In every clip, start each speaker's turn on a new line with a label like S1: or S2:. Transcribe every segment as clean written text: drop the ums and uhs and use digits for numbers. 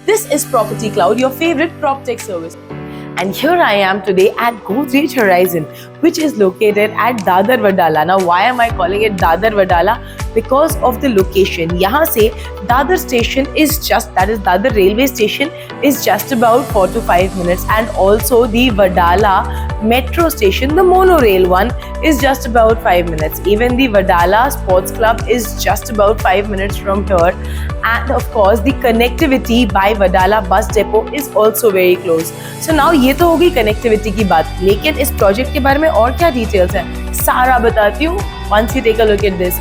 S1: This is Property Cloud, your favorite PropTech service. And here I am today at Godrej Horizon, which is located at Dadar Wadala. Now, why am I calling it Dadar Wadala? Because of the location. यहाँ से Dadar station is just, that is Dadar railway station is just about 4 to 5 minutes, and also the Wadala metro station, the monorail one, is just about 5 minutes. Even the Wadala Sports Club is just about 5 minutes from here, and of course the connectivity by Wadala bus depot is also very close. So now ये तो होगी connectivity की बात, लेकिन इस project के बारे में और क्या डिटेल्स हैं सारा बताती हूँ once you take a look at this.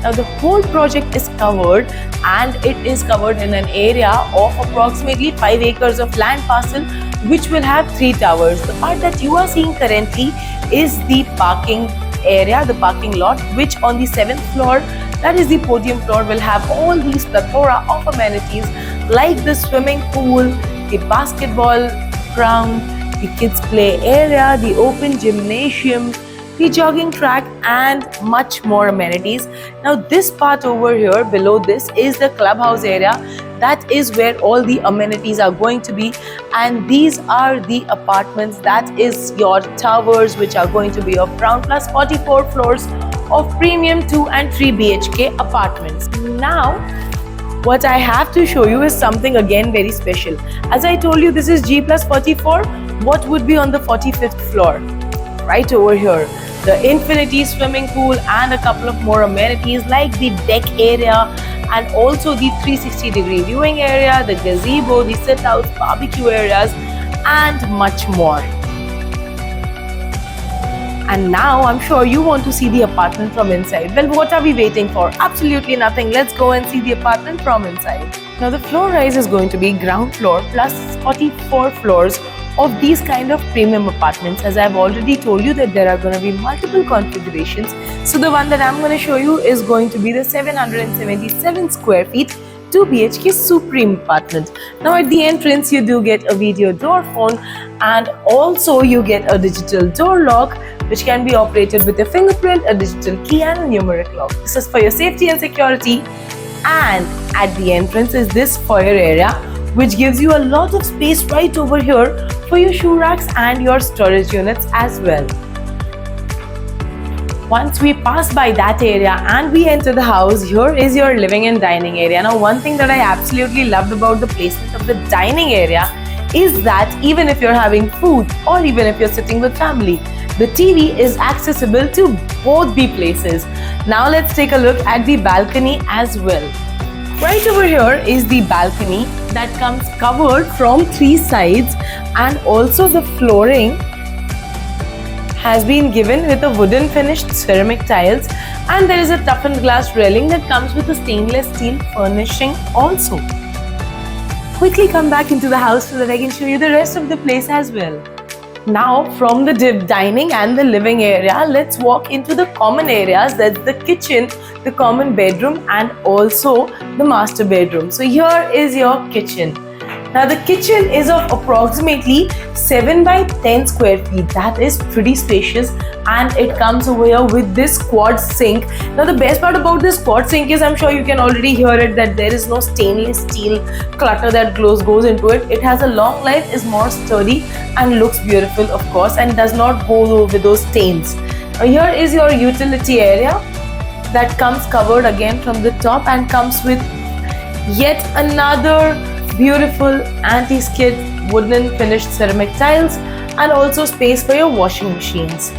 S1: Now the whole project is covered, and it is covered in an area of approximately 5 acres of land parcel, which will have 3 towers. The part that you are seeing currently is the parking area, the parking lot, which on the 7th floor, that is the podium floor, will have all these plethora of amenities like the swimming pool, the basketball ground, the kids play area, the open gymnasium, the jogging track, and much more amenities. Now this part over here below this is the clubhouse area. That is where all the amenities are going to be, and these are the apartments, that is your towers, which are going to be of ground plus 44 floors of premium 2 and 3 BHK apartments. Now what I have to show you is something again very special. As I told you, this is G plus 44. What would be on the 45th floor? Right over here, the infinity swimming pool and a couple of more amenities like the deck area, and also the 360-degree viewing area, the gazebo, the sit-outs, barbecue areas, and much more. And now I'm sure you want to see the apartment from inside. Well, what are we waiting for? Absolutely nothing. Let's go and see the apartment from inside. Now the floor rise is going to be ground floor plus 44 floors of these kind of premium apartments. As I've already told you that there are going to be multiple configurations. So the one that I'm going to show you is going to be the 777 square feet 2 BHK Supreme apartment. Now at the entrance you do get a video door phone, and also you get a digital door lock which can be operated with a fingerprint, a digital key, and a numeric lock. This is for your safety and security. And at the entrance is this foyer area, which gives you a lot of space right over here for your shoe racks and your storage units as well. Once we pass by that area and we enter the house, here is your living and dining area. Now one thing that I absolutely loved about the placement of the dining area is that even if you're having food or even if you're sitting with family, the TV is accessible to both the places. Now let's take a look at the balcony as well. Right over here is the balcony that comes covered from 3 sides, and also the flooring has been given with a wooden finished ceramic tiles, and there is a toughened glass railing that comes with a stainless steel furnishing also. Quickly come back into the house so that I can show you the rest of the place as well. Now from the dining and the living area, let's walk into the common areas. That's the kitchen, the common bedroom, and also the master bedroom. So here is your kitchen. Now the kitchen is of approximately 7 by 10 square feet. That is pretty spacious, and it comes over here with this quad sink. Now the best part about this quad sink is, I'm sure you can already hear it, that there is no stainless steel clutter that goes into it. It has a long life, is more sturdy, and looks beautiful of course, and does not go with those stains. Now here is your utility area that comes covered again from the top and comes with yet another beautiful anti-skid wooden finished ceramic tiles, and also space for your washing machines.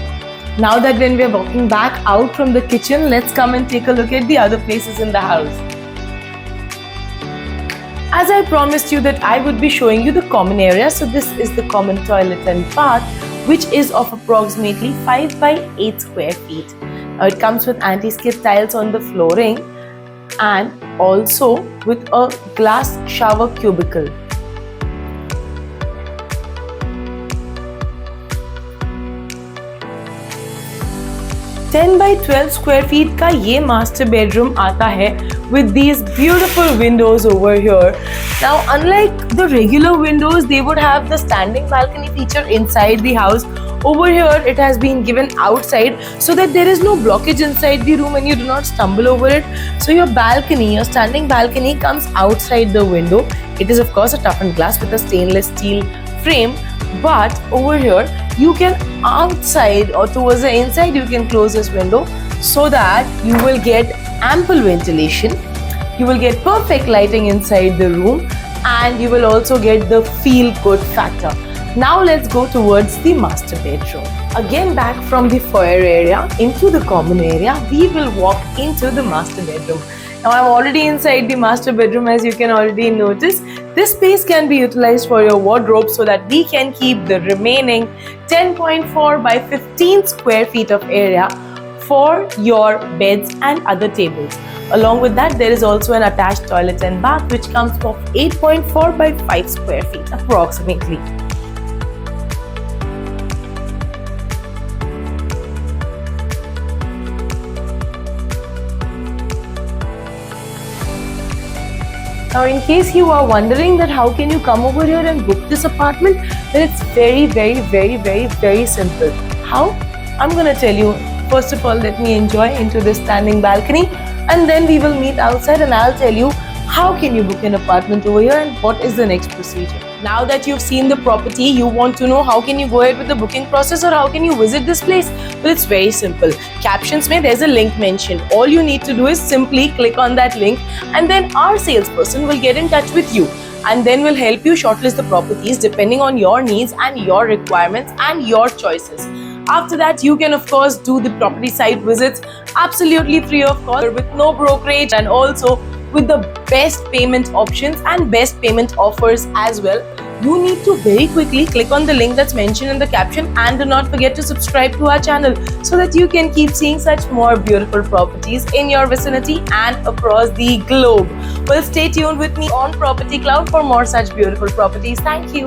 S1: Now that when we are walking back out from the kitchen, let's come and take a look at the other places in the house. As I promised you that I would be showing you the common area, so this is the common toilet and bath, which is of approximately 5 by 8 square feet. Now it comes with anti-skid tiles on the flooring, and also with a glass shower cubicle. $10 by 12 square feet का ये master bedroom आता है with these beautiful windows over here. Now unlike the regular windows, they would have the standing balcony feature inside the house. Over here it has been given outside so that there is no blockage inside the room and you do not stumble over it. So your balcony, your standing balcony comes outside the window. It is of course a toughened glass with a stainless steel frame, but over here you can outside or towards the inside you can close this window so that you will get ample ventilation, you will get perfect lighting inside the room, and you will also get the feel good factor. Now let's go towards the master bedroom. Again, back from the foyer area into the common area, we will walk into the master bedroom. Now I'm already inside the master bedroom, as you can already notice. This space can be utilized for your wardrobe so that we can keep the remaining 10.4 by 15 square feet of area for your beds and other tables. Along with that, there is also an attached toilet and bath which comes of 8.4 by 5 square feet approximately. Now, in case you are wondering that how can you come over here and book this apartment, then it's very simple. How? I'm gonna tell you. First of all, let me enjoy into this standing balcony, and then we will meet outside and I'll tell you how can you book an apartment over here and what is the next procedure. Now that you've seen the property, you want to know how can you go ahead with the booking process or how can you visit this place? Well, it's very simple. Captions mein there's a link mentioned. All you need to do is simply click on that link and then our salesperson will get in touch with you and then will help you shortlist the properties depending on your needs and your requirements and your choices. After that, you can of course do the property site visits absolutely free of cost with no brokerage and also with the best payment options and best payment offers as well. You need to very quickly click on the link that's mentioned in the caption and do not forget to subscribe to our channel so that you can keep seeing such more beautiful properties in your vicinity and across the globe. Well, stay tuned with me on Property Cloud for more such beautiful properties. Thank you.